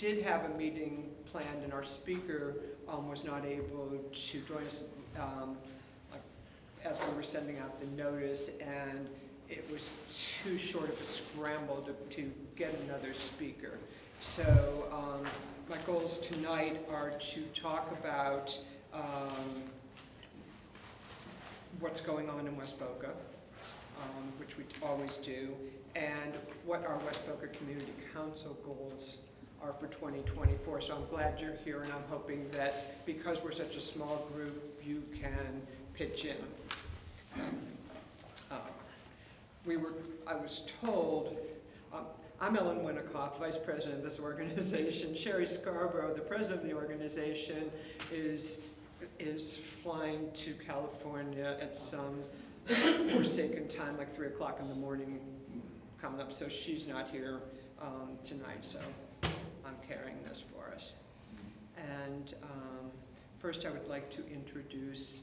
did have a meeting planned, and our speaker was not able to join us as we were sending out the notice, and it was too short of a scramble to get another speaker. So my goals tonight are to talk about what's going on in West Boca, which we always do, and what our West Boca Community Council goals are for 2024. So I'm glad you're here, and I'm hoping that because we're such a small group, you can pitch in. I was told, I'm Ellen Winnicott, Vice President of this organization. Sherry Scarborough, the President of the organization, is flying to California at some forsaken time, like 3 o'clock in the morning coming up, so she's not here tonight, so I'm carrying this for us. And first I would like to introduce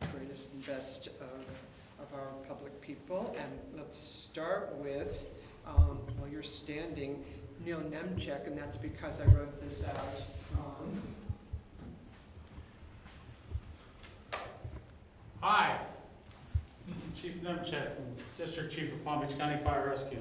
the greatest and best of our public people, and let's start with, while you're standing, Neil Nemchek, and that's because I wrote this out. Hi, Chief Nemchek, District Chief of Palm Beach County Fire Rescue.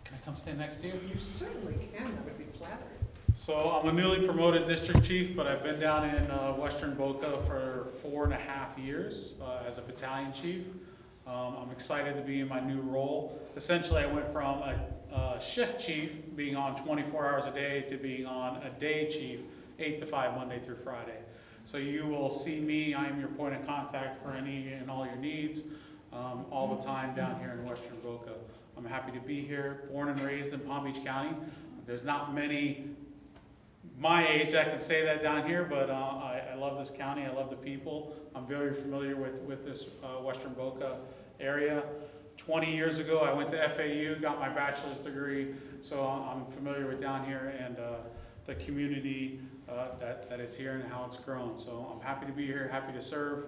Can I come stand next to you? You certainly can, that would be flattering. So I'm a newly promoted District Chief, but I've been down in Western Boca for 4.5 years as a Battalion Chief. I'm excited to be in my new role. Essentially, I went from a shift chief, being on 24 hours a day, to being on a day chief, 8 to 5, Monday through Friday. So you will see me, I am your point of contact for any and all your needs all the time down here in Western Boca. I'm happy to be here, born and raised in Palm Beach County. There's not many my age that can say that down here, but I love this county, I love the people. I'm very familiar with this Western Boca area. 20 years ago, I went to FAU, got my bachelor's degree, so I'm familiar with down here and the community that is here and how it's grown. So I'm happy to be here, happy to serve,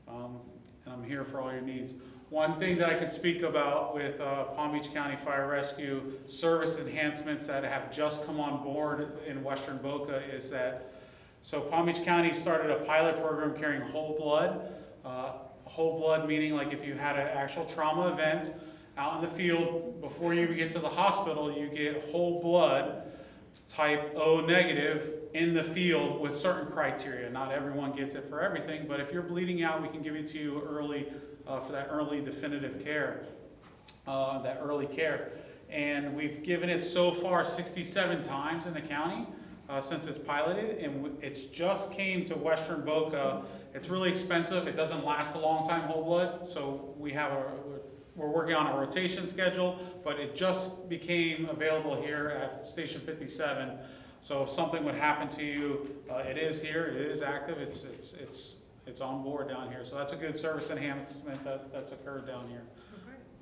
and I'm here for all your needs. One thing that I can speak about with Palm Beach County Fire Rescue service enhancements that have just come on board in Western Boca is that, so Palm Beach County started a pilot program carrying whole blood. Whole blood meaning like if you had an actual trauma event out in the field, before you get to the hospital, you get whole blood type O negative in the field with certain criteria. Not everyone gets it for everything, but if you're bleeding out, we can give it to you early for that early definitive care, that early care. And we've given it so far 67 times in the county since it's piloted, and it's just came to Western Boca. It's really expensive. It doesn't last a long time, whole blood, so we're working on a rotation schedule, but it just became available here at Station 57. So if something would happen to you, it is here, it is active, it's on board down here. So that's a good service enhancement that's occurred down here.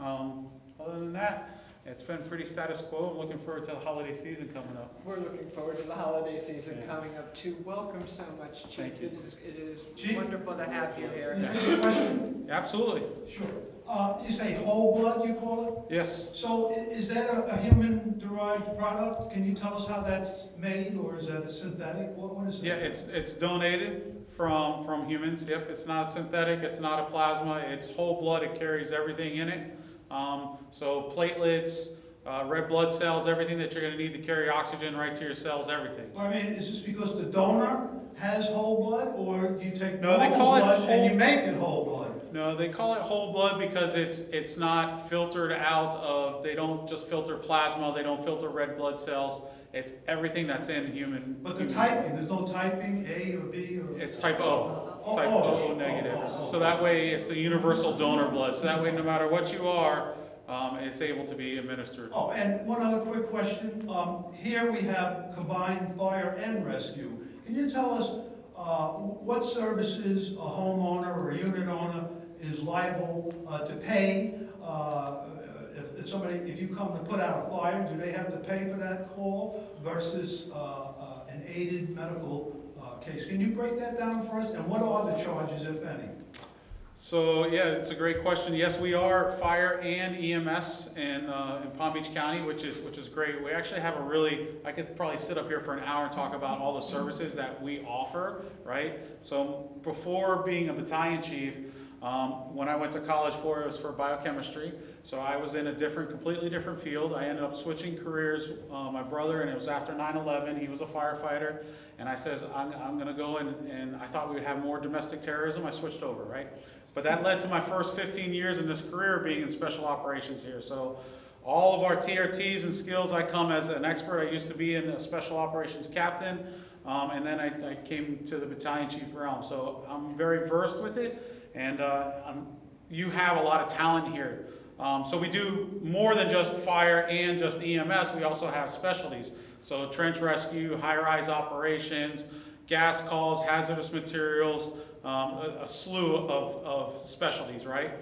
Other than that, it's been pretty status quo. I'm looking forward to the holiday season coming up. We're looking forward to the holiday season coming up too. Welcome so much, Chief. Thank you. It is Chief, wonderful to have you here. Can I ask you a question? Absolutely. Sure. You say whole blood, you call it? Yes. So is that a human-derived product? Can you tell us how that's made, or is that a synthetic? What is it? Yeah, it's donated from humans. Yep, it's not synthetic, it's not a plasma, it's whole blood. It carries everything in it. So platelets, red blood cells, everything that you're going to need to carry oxygen right to your cells, everything. Well, I mean, is this because the donor has whole blood, or do you take No, they normal call it blood whole- and you make it whole blood? No, they call it whole blood because it's not filtered out of, they don't just filter plasma, they don't filter red blood cells. It's everything that's in human. But the typing, there's no typing, A or B or? It's type O, type Oh, O negative. oh. So that way it's a universal donor blood. So that way no matter what you are, it's able to be administered. Oh, and one other quick question. Here we have combined fire and rescue. Can you tell us what services a homeowner or a unit owner is liable to pay? If you come to put out a fire, do they have to pay for that call versus an aided medical case? Can you break that down for us? And what are the charges, if any? So, yeah, it's a great question. Yes, we are fire and EMS in Palm Beach County, which is great. We actually have I could probably sit up here for an hour and talk about all the services that we offer, right? So before being a battalion chief, when I went to college it was for biochemistry. So I was in a completely different field. I ended up switching careers. My brother, and it was after 9/11, he was a firefighter. And I says, I'm gonna go and I thought we would have more domestic terrorism. I switched over, right? But that led to my first 15 years in this career being in special operations here. So all of our TRTs and skills, I come as an expert. I used to be in a special operations captain, and then I came to the battalion chief realm. So I'm very versed with it, and you have a lot of talent here. So we do more than just fire and just EMS. We also have specialties. So trench rescue, high-rise operations, gas calls, hazardous materials, a slew of specialties, right?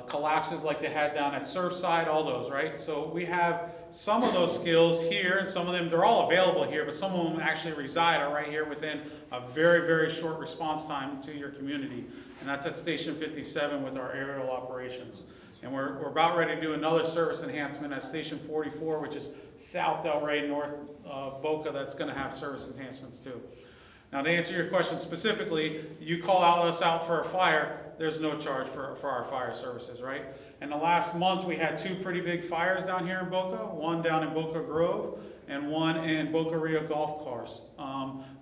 Collapses like they had down at Surfside, all those, right? So we have some of those skills here, and some of them, they're all available here, but some of them actually reside right here within a very, very short response time to your community. And that's at Station 57 with our aerial operations. And we're about ready to do another service enhancement at Station 44, which is South Delray, North Boca, that's gonna have service enhancements too. Now, to answer your question specifically, you call us out for a fire, there's no charge for our fire services, right? And the last month, we had 2 pretty big fires down here in Boca, one down in Boca Grove and one in Boca Rio golf course.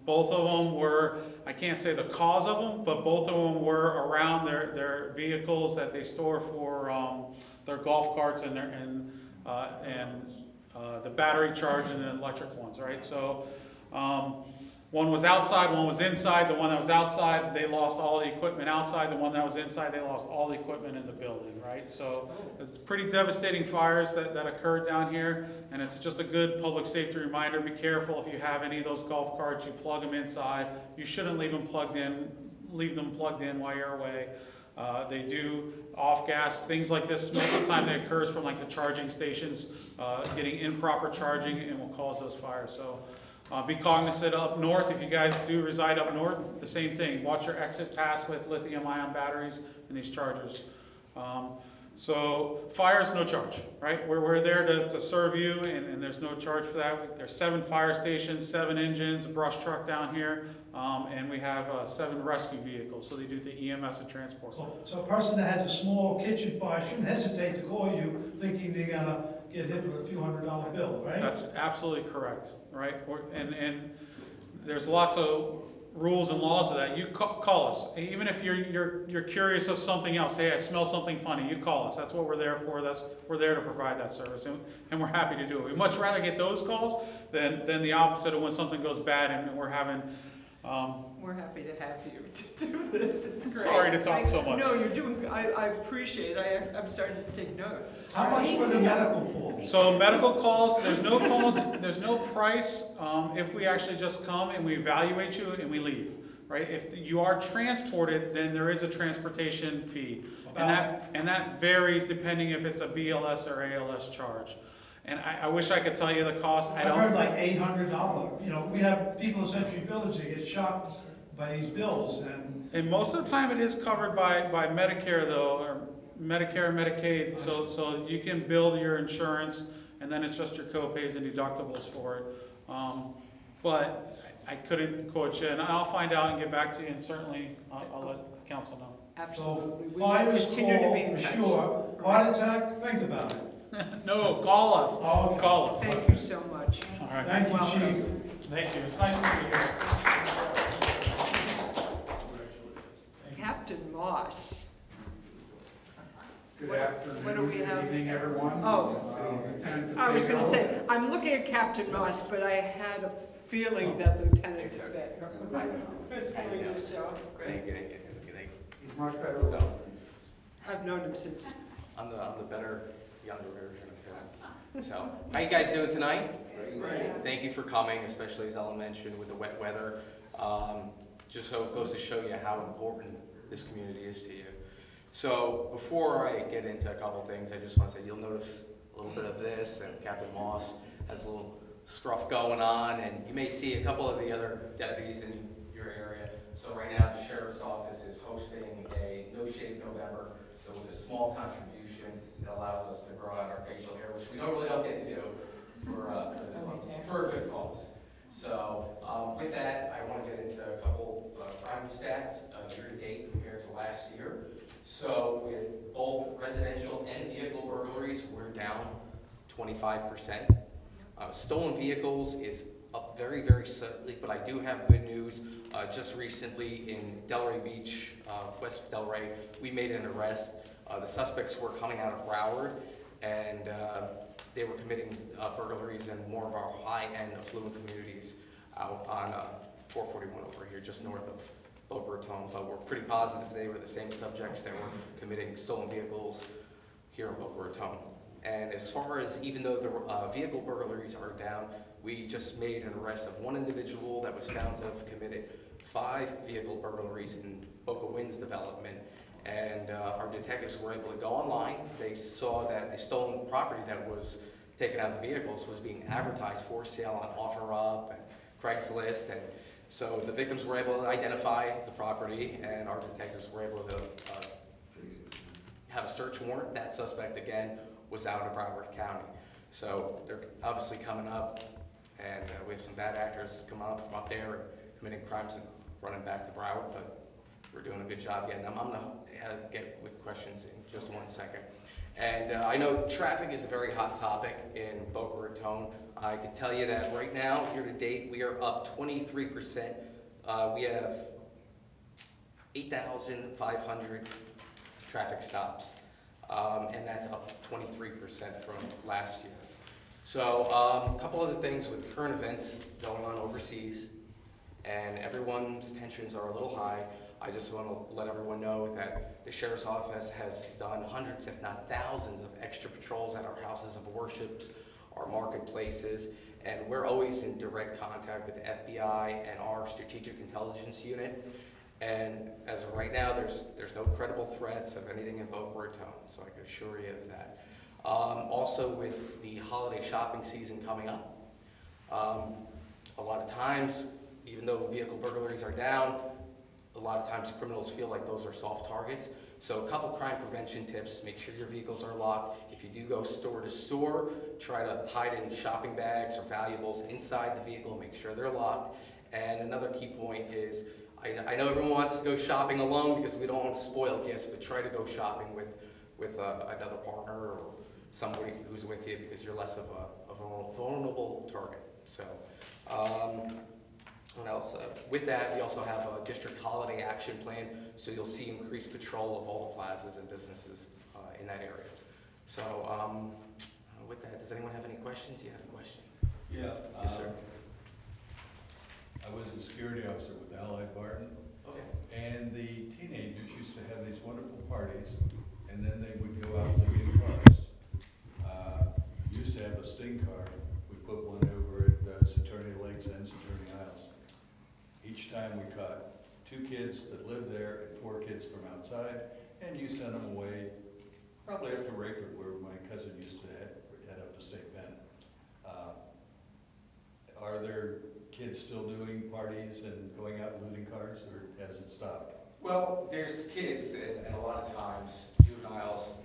Both of them were, I can't say the cause of them, but both of them were around their vehicles that they store for their golf carts and the battery charged and the electric ones, right? So, one was outside, one was inside. The one that was outside, they lost all the equipment outside. The one that was inside, they lost all the equipment in the building, right? So it's pretty devastating fires that occurred down here, and it's just a good public safety reminder. Be careful if you have any of those golf carts, you plug them inside. You shouldn't leave them plugged in while you're away. They do off-gas, things like this. Most of the time it occurs from like the charging stations, getting improper charging, and will cause those fires. So. Be cognizant up north, if you guys do reside up north, the same thing. Watch your exit pass with lithium-ion batteries and these chargers. So fire's no charge, right? We're there to serve you, and there's no charge for that. There's 7 fire stations, 7 engines, a brush truck down here, and we have 7 rescue vehicles. So they do the EMS and transport. So a person that has a small kitchen fire shouldn't hesitate to call you thinking they're gonna get hit with a few $100 bill, right? That's absolutely correct, right? And there's lots of rules and laws to that. You call us, even if you're curious of something else. Hey, I smell something funny. You call us. That's what we're there for. We're there to provide that service, and we're happy to do it. We'd much rather get those calls than the opposite of when something goes bad and we're having. We're happy to have you to do this. It's great. Sorry to talk so much. No, you're doing. I appreciate it. I'm starting to take notes. It's How much for the medical calls? So medical calls, there's no calls, there's no price if we actually just come and we evaluate you and we leave, right? If you are transported, then there is a transportation fee, and that varies depending if it's a BLS or ALS charge. And I wish I could tell you the cost. I've heard like $800. You know, we have people in Century Village that get shocked by these bills, and most of the time it is covered by Medicare though, or Medicare, Medicaid. So you can bill your insurance, and then it's just your co-pays and deductibles for it. But I couldn't quote you, and I'll find out and get back to you, and certainly I'll let council know. Absolutely. So fires continue to be in call for touch. sure. Heart attack, think about it. No, call us. Oh, okay. Call us. Thank you so much. All right. Thank you, Welcome. Chief. Thank you. It's nice to meet you. Captain Moss. Good What afternoon, do we good have? evening, everyone. Oh. Lieutenant I was going to DeFeo. say, I'm looking at Captain Moss, but I had a feeling that Lieutenant DeFeo was going to show up. Great. He's much better with I've known him since. I'm the better, younger version of him. So, how you guys doing tonight? Right. Thank you for coming, especially as Ellen mentioned with the wet weather. Just so it goes to show you how important this community is to you. So, before I get into a couple things, I just want to say you'll notice a little bit of this, and Captain Moss has a little scruff going on, and you may see a couple of the other deputies in your area. So right now, the sheriff's office is hosting a No Shave November. So with a small contribution, it allows us to grow out our facial hair, which we normally don't get to do for this month, for a good cause. So with that, I want to get into a couple crime stats year to date compared to last year. So with both residential and vehicle burglaries, we're down 25%. Stolen vehicles is up very, very slightly, but I do have good news. Just recently in Delray Beach, West Delray, we made an arrest. The suspects were coming out of Broward, and they were committing burglaries in more of our high-end affluent communities out on 441 over here, just north of Boca Raton. But we're pretty positive they were the same subjects that were committing stolen vehicles here in Boca Raton. And as far as, even though the vehicle burglaries are down, we just made an arrest of one individual that was found to have committed 5 vehicle burglaries in Boca Winds development. And our detectives were able to go online. They saw that the stolen property that was taken out of the vehicles was being advertised for sale on OfferUp and Craigslist. And so the victims were able to identify the property, and our detectives were able to have a search warrant. That suspect, again, was out of Broward County. So they're obviously coming up, and we have some bad actors coming up from up there and committing crimes and running back to Broward, but we're doing a good job getting them. I'm gonna get with questions in just 1 second. And I know traffic is a very hot topic in Boca Raton. I can tell you that right now, year to date, we are up 23%. We have 8,500 traffic stops, and that's up 23% from last year. So a couple other things with current events going on overseas, and everyone's tensions are a little high. I just want to let everyone know that the Sheriff's Office has done hundreds, if not thousands, of extra patrols at our houses of worship, our marketplaces, and we're always in direct contact with the FBI and our Strategic Intelligence Unit. And as of right now, there's no credible threats of anything in Boca Raton, so I can assure you of that. Also, with the holiday shopping season coming up, a lot of times, even though vehicle burglaries are down, a lot of times criminals feel like those are soft targets. So a couple crime prevention tips: make sure your vehicles are locked. If you do go store to store, try to hide any shopping bags or valuables inside the vehicle, make sure they're locked. And another key point is, I know everyone wants to go shopping alone because we don't want to spoil gifts, but try to go shopping with another partner or somebody who's with you, because you're less of a vulnerable target. So, what else? With that, we also have a district holiday action plan, so you'll see increased patrol of all the plazas and businesses in that area. So, with that, does anyone have any questions? You had a question? Yeah. Yes, sir. I was a security officer with Allied Barton, Okay. and the teenagers used to have these wonderful parties, and then they would go out looting cars. Used to have a Sting car. We put one over at Saturnia Lakes and Saturnia Isles. Each time we caught 2 kids that lived there and 4 kids from outside, and you sent them away, probably up to Rayford, where my cousin used to head up to State Bend. Are there kids still doing parties and going out and looting cars, or has it stopped? Well, there's kids, and a lot of times juveniles.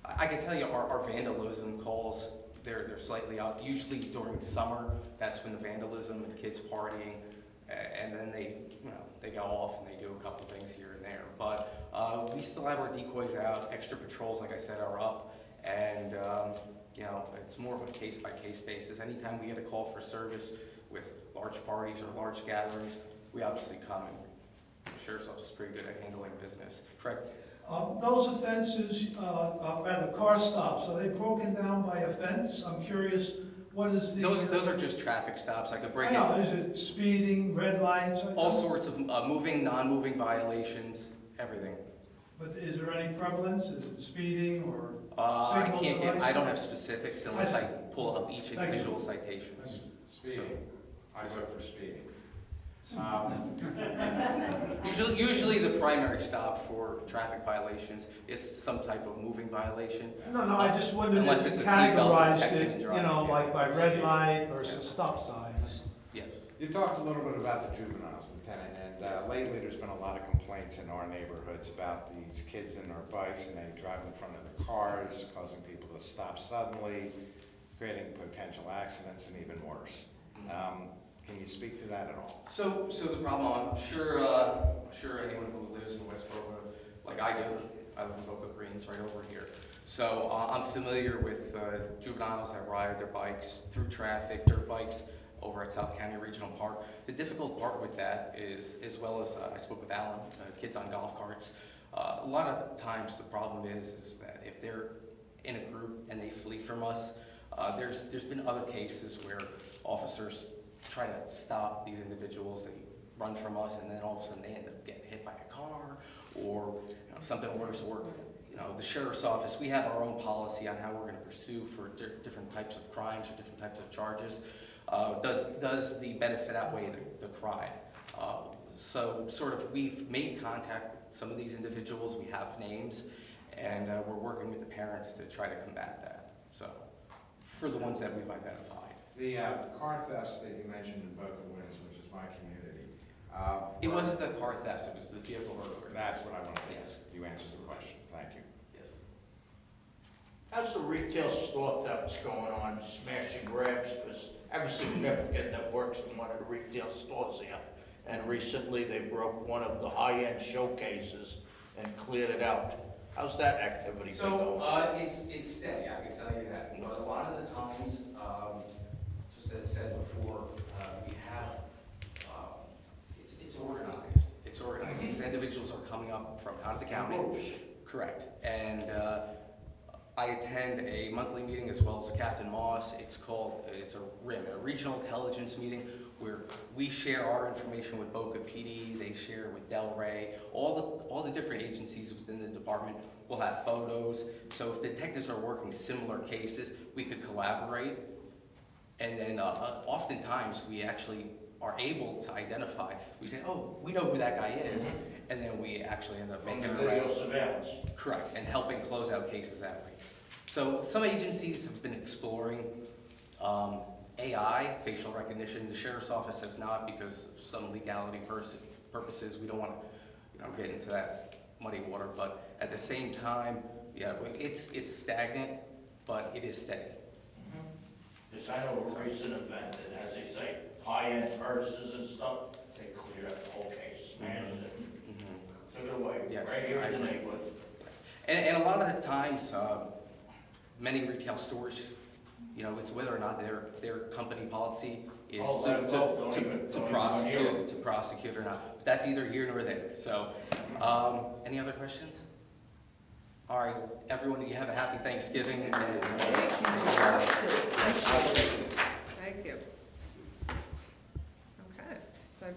I can tell you our vandalism calls, they're slightly up. Usually during summer, that's when the vandalism and kids partying, and then they go off and they do a couple things here and there. But we still have our decoys out. Extra patrols, like I said, are up, and it's more of a case-by-case basis. Anytime we get a call for service with large parties or large gatherings, we obviously come, and the Sheriff's Office is pretty good at handling business. Fred? Those offenses, rather car stops, are they broken down by offense? I'm curious, what is the... Those are just traffic stops. I could break I know, is it speeding, red lights? all sorts of moving, non-moving violations, everything. But is there any prevalence? Is it speeding or I signal can't get, I devices? don't have specifics unless I pull up each Thank you. individual citation. Speeding, I vote for speeding. Usually the primary stop for traffic violations is some type of moving violation. No, I just wondered Unless if it's you a seatbelt, categorized texting it, and driving, yeah. like by red light versus stop signs. Yes. You talked a little bit about the juveniles, Lieutenant, and lately there's been a lot of complaints in our neighborhoods about these kids in their bikes and they drive in front of the cars, causing people to stop suddenly, creating potential accidents and even worse. Can you speak to that at all? So the problem, I'm sure anyone who lives in West Boca, like I do, I live in Boca Greens right over here. So I'm familiar with juveniles that ride their bikes through traffic, dirt bikes, over at South County Regional Park. The difficult part with that is, as well as I spoke with Alan, kids on golf carts, a lot of times the problem is that if they're in a group and they flee from us, there's been other cases where officers try to stop these individuals, they run from us, and then all of a sudden they end up getting hit by a car or something worse, or the sheriff's office. We have our own policy on how we're going to pursue for different types of crimes or different types of charges. Does the benefit outweigh the crime? So sort of we've made contact with some of these individuals, we have names, and we're working with the parents to try to combat that. So for the ones that we've identified. The car thefts that you mentioned in Boca Winds, which is my community. It wasn't the car thefts, it was the vehicle burglary. That's what I wanted to Yes. ask. You answered the question. Thank you. Yes. How's the retail store thefts going on, smash and grabs? Because I have a significant that works in one of the retail stores here. And recently they broke one of the high-end showcases and cleared it out. How's that activity been going? So it's steady, I can tell you that. But a lot of the times, just as said before, we have, it's organized. It's organized. These individuals are coming up from out of the county. Groups. Correct. And I attend a monthly meeting as well as Captain Moss. It's a RIM, a Regional Intelligence Meeting, where we share our information with Boca PD, they share with Delray, all the different agencies within the department will have photos. So if detectives are working similar cases, we could collaborate. And then oftentimes we actually are able to identify. We say, oh, we know who that guy is. And then we actually end up From making the an video arrest. surveillance. Correct, and helping close out cases that way. So some agencies have been exploring AI, facial recognition. The sheriff's office has not, because of some legality purposes. We don't want to get into that muddy water, but at the same time, yeah, it's stagnant, but it is steady. Just I know a recent event, and as they say, high-end purses and stuff, they cleared up the whole case, smashed it, took it away, Yes, right here in the I agree. neighborhood. Yes. And a lot of the times, many retail stores, it's whether or not their company policy is Oh, that- don't even- to don't prosecute or not. But that's either here nor there. So, any other questions? All right, everyone, you have a happy Thanksgiving. And, Thank you. Okay, so I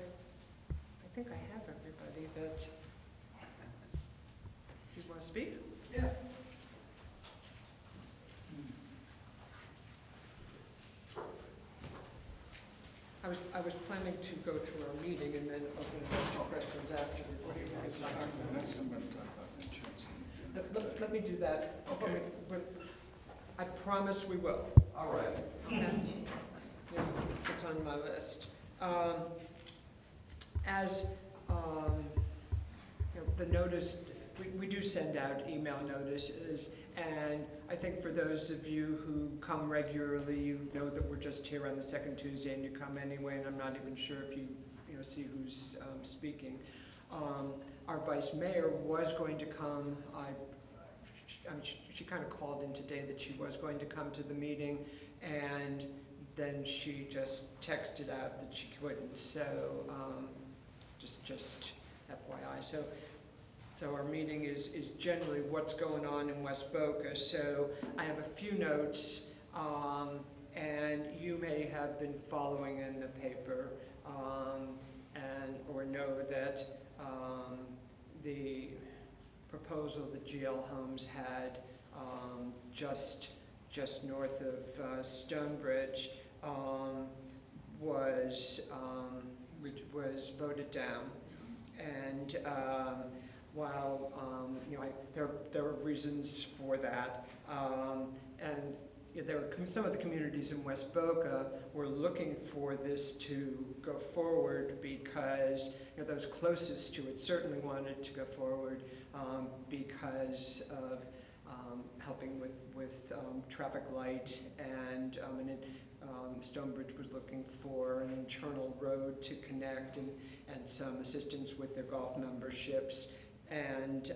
think I have everybody that, you want to speak? Yeah. I was planning to go through our meeting and then open it up to questions after. What do you guys think? Let me do that. Okay. I promise we will. All right. Okay. Yeah, it's on my list. As the notice, we do send out email notices, and I think for those of you who come regularly, you know that we're just here on the second Tuesday, and you come anyway, and I'm not even sure if you see who's speaking. Our vice mayor was going to come. She kind of called in today that she was going to come to the meeting, and then she just texted out that she couldn't. So just FYI. So our meeting is generally what's going on in West Boca. So I have a few notes, and you may have been following in the paper, or know that the proposal that GL Homes had just north of Stonebridge was voted down. And while there are reasons for that, and there were some of the communities in West Boca were looking for this to go forward because those closest to it certainly wanted to go forward because of helping with traffic light, and Stonebridge was looking for an internal road to connect and some assistance with their golf memberships, and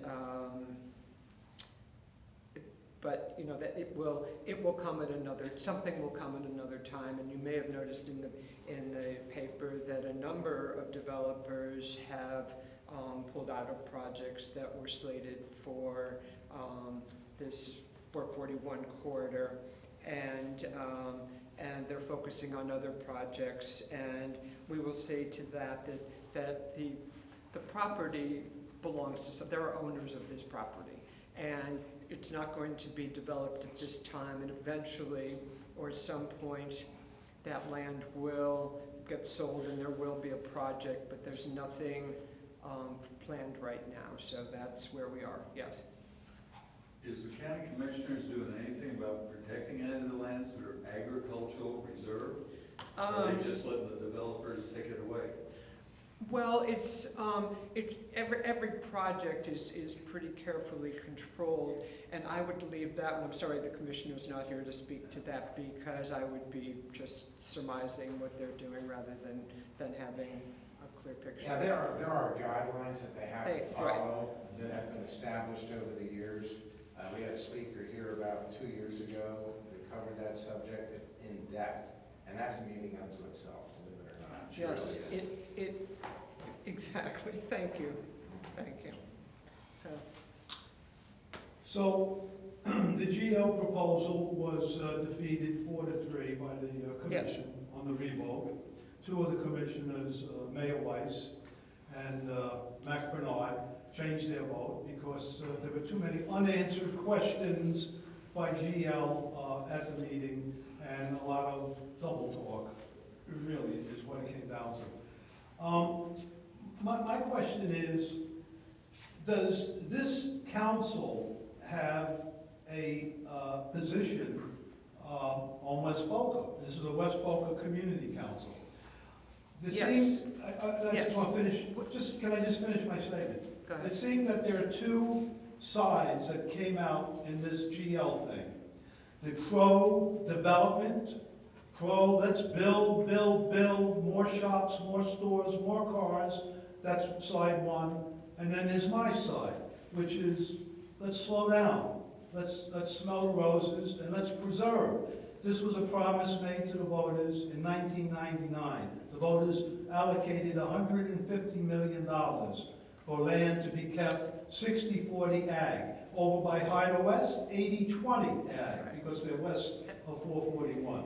but that it will come at something will come at another time. And you may have noticed in the paper that a number of developers have pulled out of projects that were slated for this 441 corridor, and they're focusing on other projects. And we will say to that the property belongs to there are owners of this property, and it's not going to be developed at this time, and eventually, or at some point, that land will get sold and there will be a project, but there's nothing planned right now, so that's where we are, yes. Is the county commissioners doing anything about protecting any of the lands that are agricultural reserve? Or are they just letting the developers take it away? Well, it's every project is pretty carefully controlled, and I would leave that one. I'm sorry the commissioner's not here to speak to that, because I would be just surmising what they're doing rather than having a clear picture. Yeah, there are guidelines that they have to Right. follow that have been established over the years. We had a speaker here about 2 years ago that covered that subject in depth, and that's a meeting unto itself, believe it or not. It Yes, really is. it exactly. Thank you. So the GL proposal was defeated 4-3 by the commission on the revote. Two of the commissioners, Mayor Weiss and Mac Bernard, changed their vote because there were too many unanswered questions by GL at the meeting, and a lot of double talk, really, is what it came down to. My question is, does this council have a position on West Boca? This is the West Boca Community Council. This Yes. seems, I Yes. just want to finish, can I just finish my statement? Go It ahead. seemed that there are two sides that came out in this GL thing. The Crow development, Crow, let's build, more shops, more stores, more cars. That's side one. And then there's my side, which is, let's slow down. Let's smell the roses and let's preserve. This was a promise made to the voters in 1999. The voters allocated $150 million for land to be kept 60-40 ag. Over by Hyder West, 80-20 ag, because they're west of 441.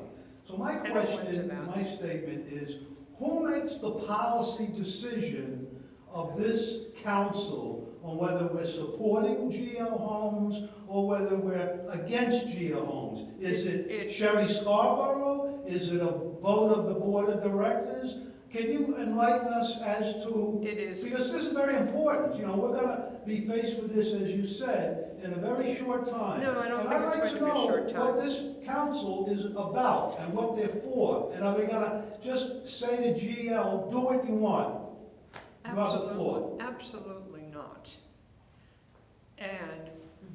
So my And I went to question, that. my statement is, who makes the policy decision of this council on whether we're supporting GL homes or whether we're against GL homes? Is it Sherry Scarborough? Is it a vote of the board of directors? Can you enlighten us as to, It is. because this is very important, we're gonna be faced with this, as you said, in a very short time. No, I don't And think I'd it's like going to be a short know time. what this council is about and what they're for. And are they gonna just say to GL, do what you want? You have the floor. Absolutely not. And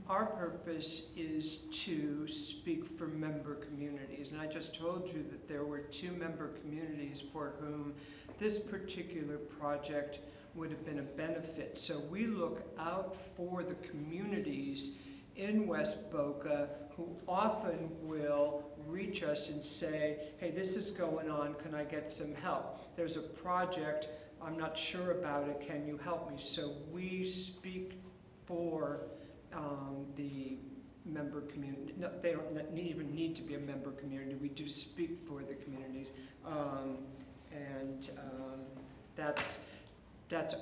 our purpose is to speak for member communities. And I just told you that there were 2 member communities for whom this particular project would have been a benefit. So we look out for the communities in West Boca who often will reach us and say, hey, this is going on, can I get some help? There's a project, I'm not sure about it, can you help me? So we speak for the member community. No, they don't even need to be a member community. We do speak for the communities, and that's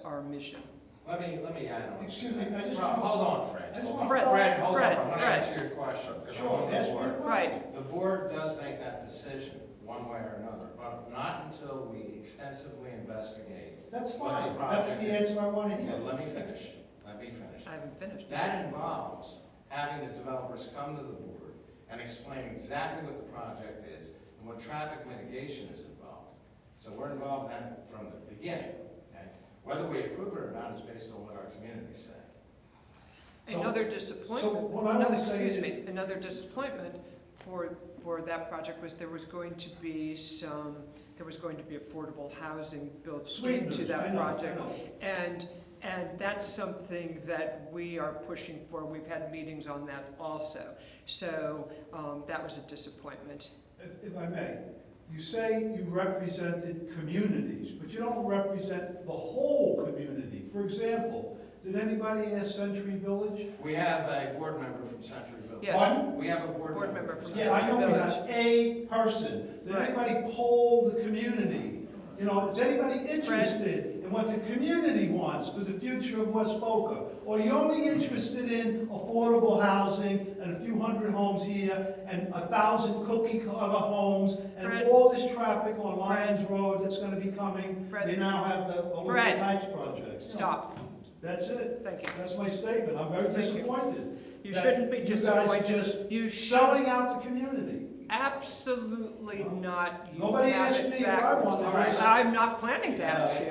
our mission. Let me add on. Excuse me, I just Hold on, Fred. I just Hold want- on. Fred, Hold on, Fred, I want to Fred. answer your question, because I'm Sure, on ask the me a board. question. Right. The board does make that decision, one way or another, but not until we extensively investigate. That's what fine. the That's project the is. answer I want to Yeah, hear. let me finish. I haven't finished. That involves having the developers come to the board and explain exactly what the project is and what traffic mitigation is involved. So we're involved in that from the beginning, okay? Whether we approve it or not is based on what our communities say. Another So disappointment, what I want to say is, another disappointment for that project was there was going to be affordable housing built into sweeteners, I that know, project. I know. And that's something that we are pushing for. We've had meetings on that also. So that was a disappointment. If I may, you say you represented communities, but you don't represent the whole community. For example, did anybody ask Century Village? We have a board member from Century Village. Yes. Pardon? We have a board member from Century Yeah, I know we Village. have a person. Did Right. anybody poll the community? You know, is anybody interested in what the community wants for the future of West Boca? Or are you only interested in affordable housing and a few hundred homes here and 1,000 cookie cutter homes and Fred. all this traffic on Lyons Road that's gonna be coming? Fred. They now have the Olympic Fred. Heights project. Stop. That's it. Thank you. That's my statement. I'm very Thank you. disappointed. You that shouldn't be You guys disappointed. are just You should selling out the community. absolutely not. You Nobody have asked it me if I backwards. wanted All right. to. I'm not planning to ask you.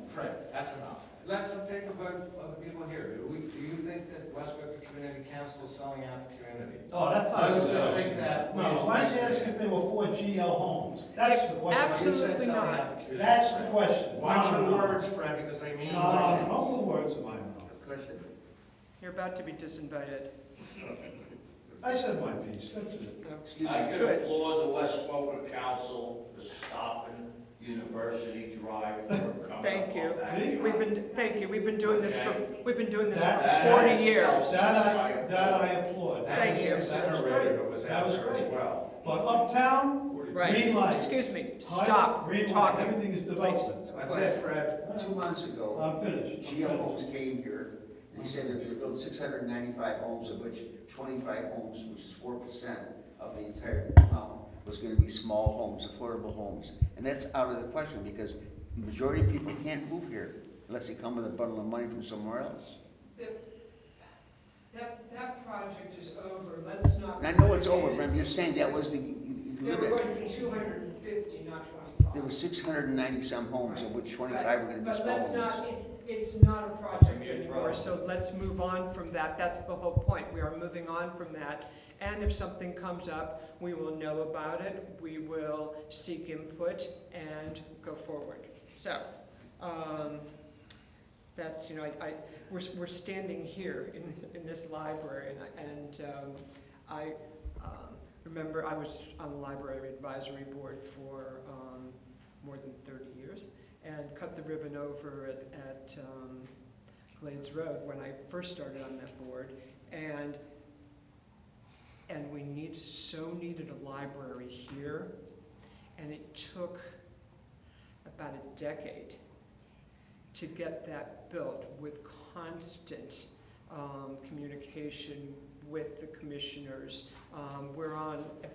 Fred, that's enough. Let's take a vote of the people here. Do you think that West Boca Community Council is selling out the community? Oh, that's not. Those that think that. No, I was asking if they were 4 GL homes. That's the question. You said Absolutely selling not. out the community. That's the question. Watch No, your no. words, Fred, because they mean No, what it no, is. no words in my mouth. You're about to be disinvited. I said my piece, that's it. I could Good. applaud the West Boca Council for stopping University Drive from coming Thank up you. on that. See? Thank you. We've been doing this for That- 40 years. That I applaud. Thank And you. the incinerator was That out was there as great. well. But uptown, Right. green light. Excuse me. Right? Stop Green light. talking. Everything is development. That's it, Fred. 2 months ago, I'm finished. I'm GL finished. Homes came here, and they said they're gonna build 695 homes, of which 25 homes, which is 4% of the entire town, was gonna be small homes, affordable homes. And that's out of the question, because the majority of people can't move here unless they come with a bundle of money from somewhere else. That project is over. Let's not. And I know it's over, but I'm just saying, that was the There were limit. going to be 250, not 25. There were 690 some homes, of which 25 were gonna be But small let's homes. not, it's not a project anymore, so let's move on from that. That's the whole point. We are moving on from that. And if something comes up, we will know about it, we will seek input and go forward. So, that's, we're standing here in this library, and I remember I was on the library advisory board for more than 30 years, and cut the ribbon over at Glades Road when I first started on that board, and we needed a library here, and it took about a decade to get that built with constant communication with the commissioners.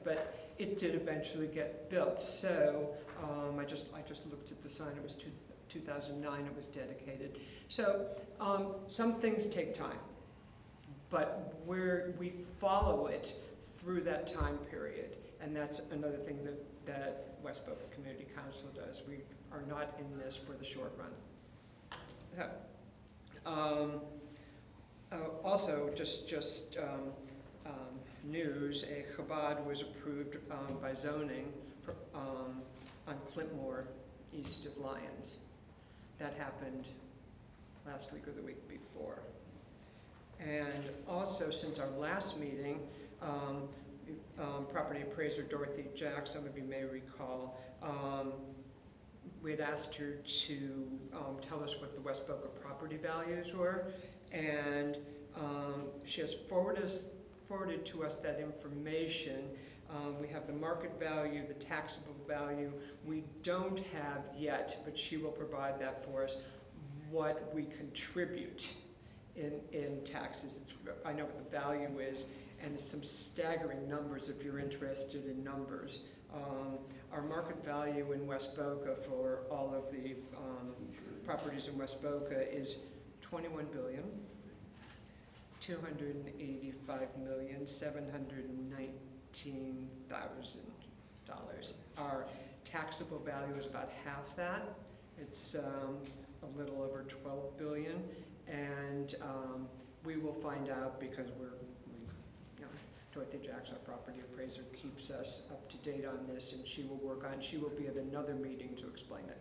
But it did eventually get built. So I just looked at the sign. It was 2009. It was dedicated. So some things take time, but we follow it through that time period, and that's another thing that West Boca Community Council does. We are not in this for the short run. So, also, just news, a Chabad was approved by zoning on Clintmore, east of Lyons. That happened last week or the week before. And also, since our last meeting, property appraiser Dorothy Jack, some of you may recall, we had asked her to tell us what the West Boca property values were, and she has forwarded to us that information. We have the market value, the taxable value. We don't have yet, but she will provide that for us, what we contribute in taxes. I know what the value is, and it's some staggering numbers if you're interested in numbers. Our market value in West Boca for all of the properties in West Boca is $21,285,719,000. $15,000. Our taxable value is about half that. It's a little over 12 billion, and we will find out because Dorothy Jacks, our property appraiser, keeps us up to date on this, and she will be at another meeting to explain it.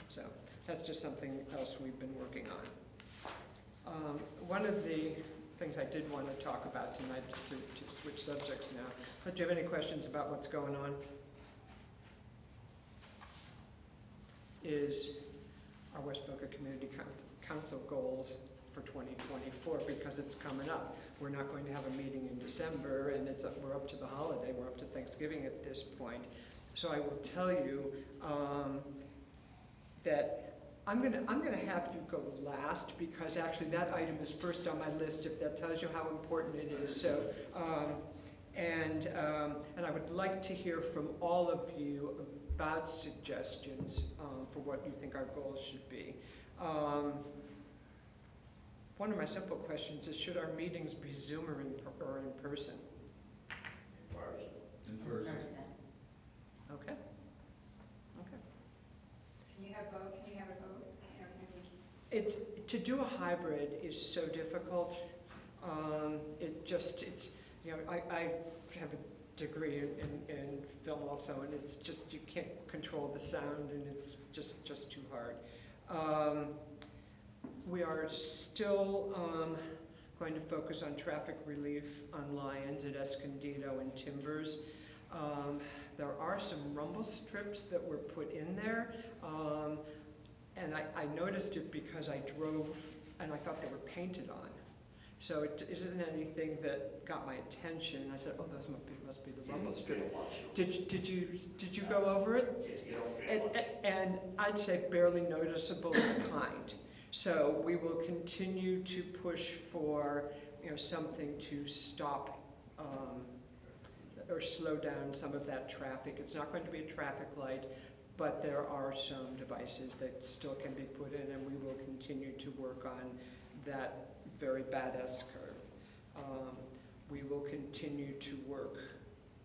So that's just something else we've been working on. One of the things I did want to talk about tonight, to switch subjects now, but do you have any questions about what's going on? Is our West Boca Community Council goals for 2024, because it's coming up. We're not going to have a meeting in December, and we're up to the holiday, we're up to Thanksgiving at this point. So I will tell you that I'm gonna have you go last, because actually that item is first on my list, if that tells you how important it is. So, and I would like to hear from all of you about suggestions for what you think our goals should be. One of my simple questions is, should our meetings be Zoom or in person? In person. Okay. Okay. Can you have both? Can you have it both? To do a hybrid is so difficult. It's I have a degree in film also, and it's just, you can't control the sound, and it's just too hard. We are still going to focus on traffic relief on Lyons at Escondido and Timbers. There are some rumble strips that were put in there, and I noticed it because I drove and I thought they were painted on. So it isn't anything that got my attention. I said, oh, those must be the rumble strips. Did you go over it? You don't feel much. And I'd say barely noticeable is kind. So we will continue to push for something to stop or slow down some of that traffic. It's not going to be a traffic light, but there are some devices that still can be put in, and we will continue to work on that very bad S-curve. We will continue to work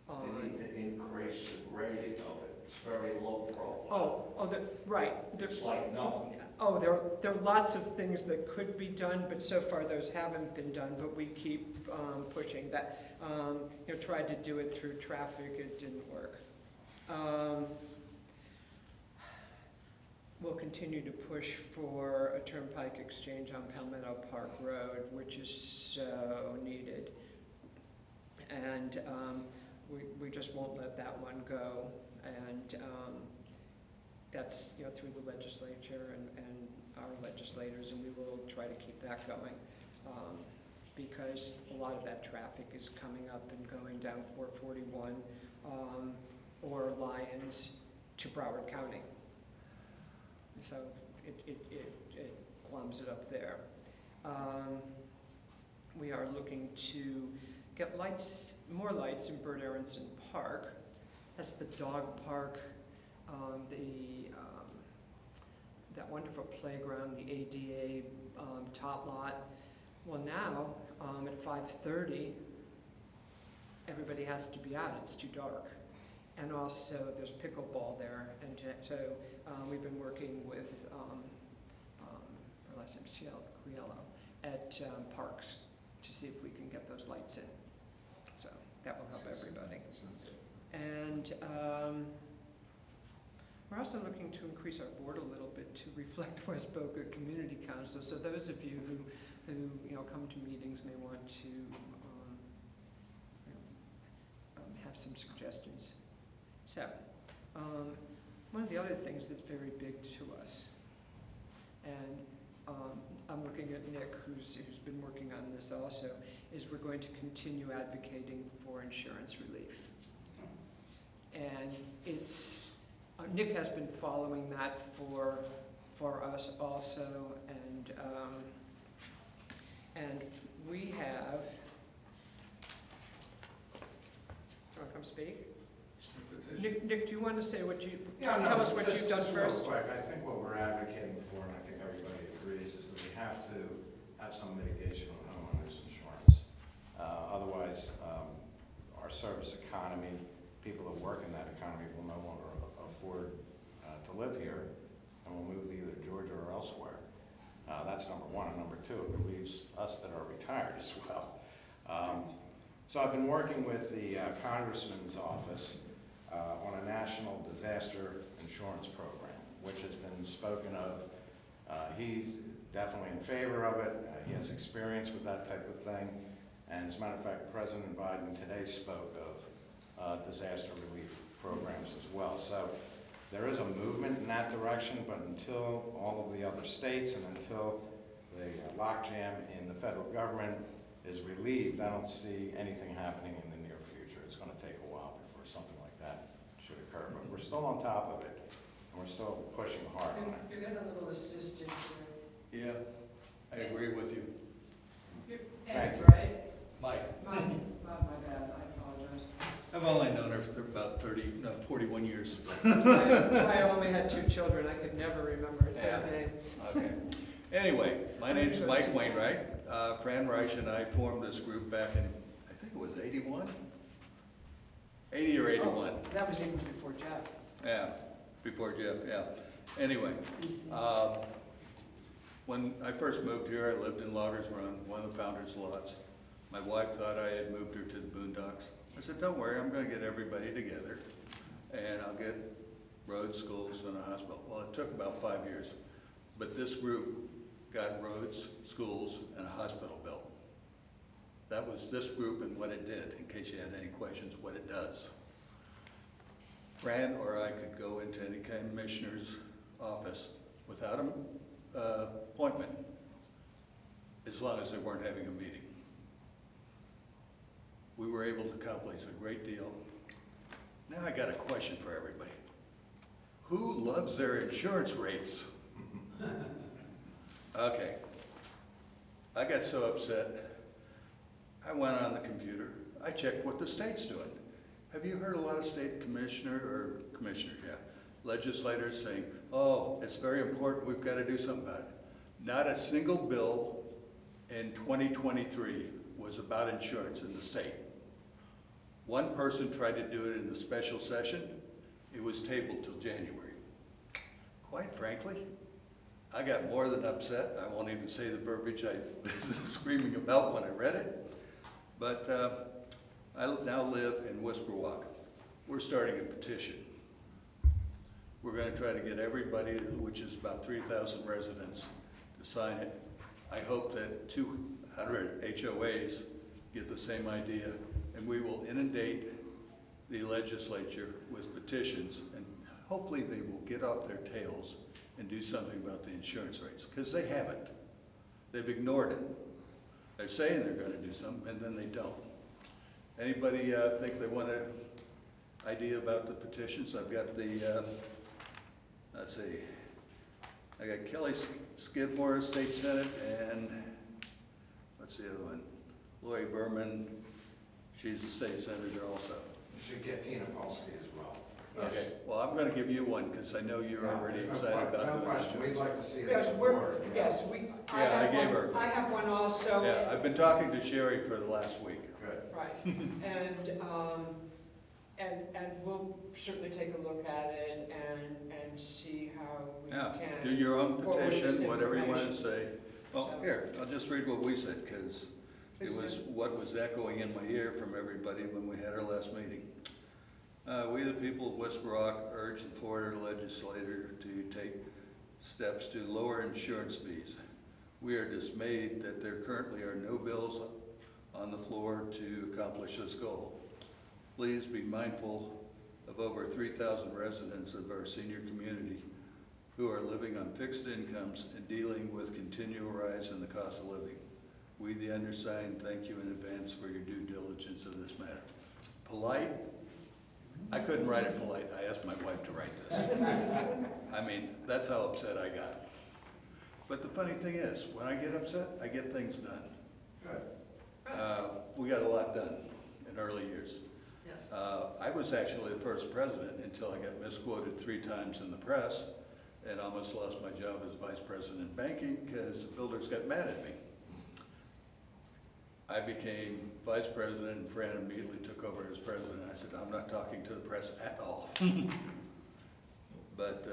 on... They need to increase the grading of it. It's very low profile. Right. It's like nothing. Oh, there are lots of things that could be done, but so far those haven't been done, but we keep pushing that. Tried to do it through traffic, it didn't work. We'll continue to push for a turnpike exchange on Palmetto Park Road, which is so needed. And we just won't let that one go. And that's through the legislature and our legislators, and we will try to keep that going, because a lot of that traffic is coming up and going down 441 or Lyons to Broward County. So it plums it up there. We are looking to get more lights in Bert Aronson Park. That's the dog park, that wonderful playground, the ADA tot lot. Well, now at 5:30, everybody has to be out. It's too dark. And also, there's pickleball there, and so we've been working with her last name's Criello at Parks to see if we can get those lights in. So that will help everybody. And we're also looking to increase our board a little bit to reflect West Boca Community Council. So those of you who come to meetings may want to have some suggestions. So one of the other things that's very big to us, and I'm looking at Nick, who's been working on this also, is we're going to continue advocating for insurance relief. And Nick has been following that for us also, and we have. Do you want to come speak? Nick, do you want to say what you tell us what you've done first? Real quick, I think what we're advocating for, and I think everybody agrees, is that we have to have some mitigation on homeowners insurance. Otherwise, our service economy, people that work in that economy will no longer afford to live here and will move to either Georgia or elsewhere. That's number one. And number two, it relieves us that are retired as well. So I've been working with the Congressman's office on a national disaster insurance program, which has been spoken of. He's definitely in favor of it. He has experience with that type of thing. And as a matter of fact, President Biden today spoke of disaster relief programs as well. So there is a movement in that direction, but until all of the other states and until the logjam in the federal government is relieved, I don't see anything happening in the near future. It's going to take a while before something like that should occur, but we're still on top of it, and we're still pushing hard on it. You're getting a little assistance here. Yeah, I agree with you. You're Thank Ed, you. right? Mike, My bad, I apologize. I've only known her for about 41 years. I only had 2 children, I could never remember Yeah. their name. Okay. Anyway, my name's Mike Wainwright. Fran Reich and I formed this group back in, I think it was 81? 80 or 81. Oh, that was even before Jeff. Yeah, before Jeff, yeah. Anyway, when I first moved here, I lived in Loggers Run, one of the founders' lots. My wife thought I had moved her to the boondocks. I said, don't worry, I'm gonna get everybody together, and I'll get roads, schools, and a hospital. Well, it took about 5 years, but this group got roads, schools, and a hospital built. That was this group and what it did, in case you had any questions, what it does. Fran or I could go into any commissioner's office without an appointment, as long as they weren't having a meeting. We were able to accomplish a great deal. Now I got a question for everybody. Who loves their insurance rates? Okay. I got so upset, I went on the computer, I checked what the state's doing. Have you heard a lot of state legislators saying, oh, it's very important, we've got to do something about it. Not a single bill in 2023 was about insurance in the state. One person tried to do it in the special session. It was tabled till January. Quite frankly, I got more than upset. I won't even say the verbiage I was screaming about when I read it. But I now live in Whisperwalk. We're starting a petition. We're going to try to get everybody, which is about 3,000 residents, to sign it. I hope that 200 HOAs get the same idea, and we will inundate the legislature with petitions, and hopefully they will get off their tails and do something about the insurance rates, because they haven't. They've ignored it. They're saying they're going to do something, and then they don't. Anybody think they want an idea about the petitions? I've got the, let's see, I got Kelly Skidmore, State Senate, and what's the other one? Lori Berman, she's a state senator also. You should get Tina Polsky as well. Okay, well, I'm going to give you one because I know you're already excited about No doing question, we'd this. like to see it Yes, as a we're, board. yes, Yeah, I gave her. I have one also. Yeah, I've been talking to Sherry for the last week. Good. Right, and we'll certainly take a look at it and see how we Yeah, can. do your own forward this petition, whatever you want to information. say. Well, So- here, I'll just read what we said because it Please was do. what was echoing in my ear from everybody when we had our last meeting. We, the people of West Rock, urge the Florida legislature to take steps to lower insurance fees. We are dismayed that there currently are no bills on the floor to accomplish this goal. Please be mindful of over 3,000 residents of our senior community who are living on fixed incomes and dealing with continual rise in the cost of living. We, the undersigned, thank you in advance for your due diligence of this matter. Polite? I couldn't write it polite. I asked my wife to write this. I mean, that's how upset I got. But the funny thing is, when I get upset, I get things done. Good. We got a lot done in early years. Yes. I was actually the first president until I got misquoted 3 times in the press and almost lost my job as vice president of banking because the builders got mad at me. I became vice president, and Fran immediately took over as president. I said, I'm not talking to the press at all. But,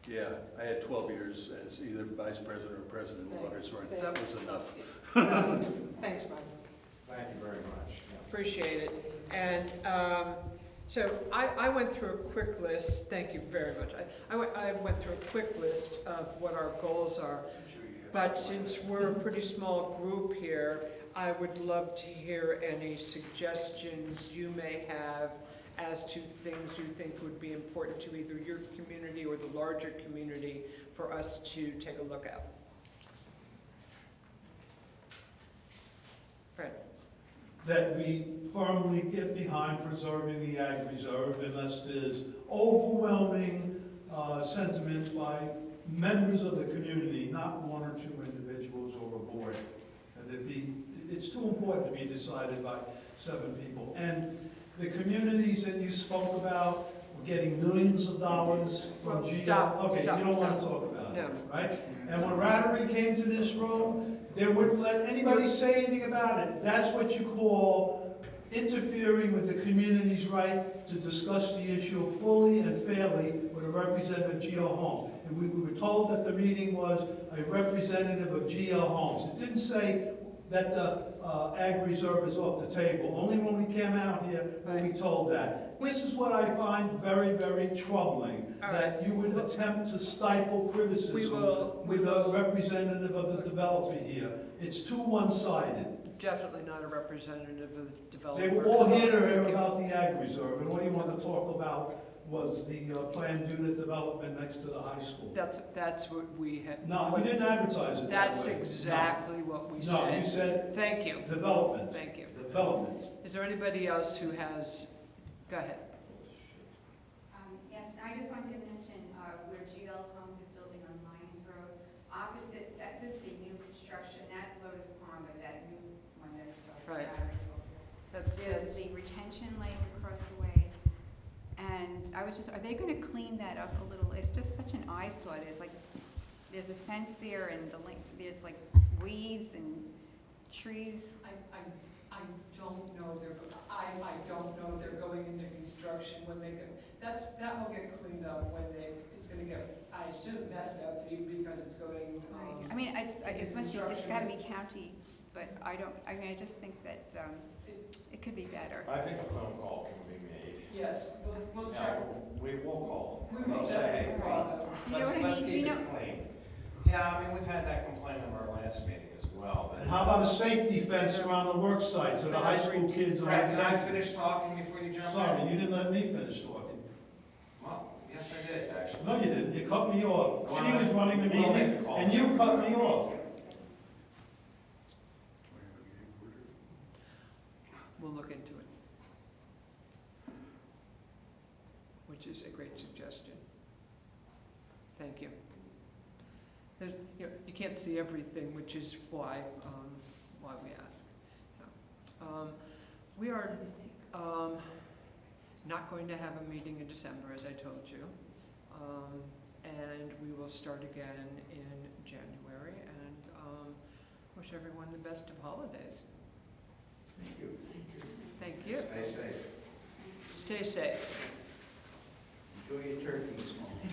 yeah, I had 12 years as either vice president or president of Waters Run. That was enough. Thanks, Mike. Thank you very much. Appreciate it. And so I went through a quick list, thank you very much. I went through a quick list of what our goals are. But since we're a pretty small group here, I would love to hear any suggestions you may have as to things you think would be important to either your community or the larger community for us to take a look at. Fred? That we firmly get behind preserving the ag reserve unless there's overwhelming sentiment by members of the community, not one or two individuals or a board. And it's too important to be decided by 7 people. And the communities that you spoke about were getting millions of dollars from Well, GL. stop, Okay, stop, you don't want stop. to talk about No. it, right? And when Rotary came to this room, they wouldn't let anybody say anything about it. That's what you call interfering with the community's right to discuss the issue fully and fairly with a representative of GL Homes. And we were told that the meeting was a representative of GL Homes. It didn't say that the ag reserve is off the table. Only when we came out here were we told that. This is what I find very, very troubling, that you would attempt to stifle criticism with a representative of the developer here. It's too one-sided. Definitely not a representative of the developer. They were all here to hear about the ag reserve, and what you wanted to talk about was the planned unit development next to the high school. That's what we had. No, you didn't advertise it that That's way. exactly what we said. No, you said Thank you, development. thank you. Development. Is there anybody else who has, go ahead. Yes, I just wanted to mention where GL Homes is building on Lions Road, opposite, this is the new construction, not Lotus Pond, but that new one that. Right. There's That's, the retention lake across the way, and I was just, are they gonna clean that up a little? It's just such an eyesore, there's a fence there and there's like weeds and trees. I don't know, I don't know they're going into construction when they go, that will get cleaned up when it's gonna get, I assume, messed up because it's going, I mean, it's gotta be county, but I just think that, it could be better. I think a phone call can be made. yes, we'll Yeah, check. we will call. We will We'll say, definitely hey, call clean. them. Do you know what I Let's mean? Do keep you it know- clean. Yeah, I mean, we've had that complaint in our last meeting as well. that- And how about a safety fence around the work site so the high school kids are Fred, can I exempt? finish talking before you jump in? Sorry, you didn't let me finish talking. Well, yes, I did, actually. No, you didn't. You cut me off. She was running the We'll make meeting, a call. and you cut me off. We'll look into it. Which is a great suggestion. Thank you. You can't see everything, which is why we ask. So, we are not going to have a meeting in December, as I told you. And we will start again in January, and wish everyone the best of holidays. Thank you. Thank you. Stay safe. Stay safe. Enjoy your turkey this morning.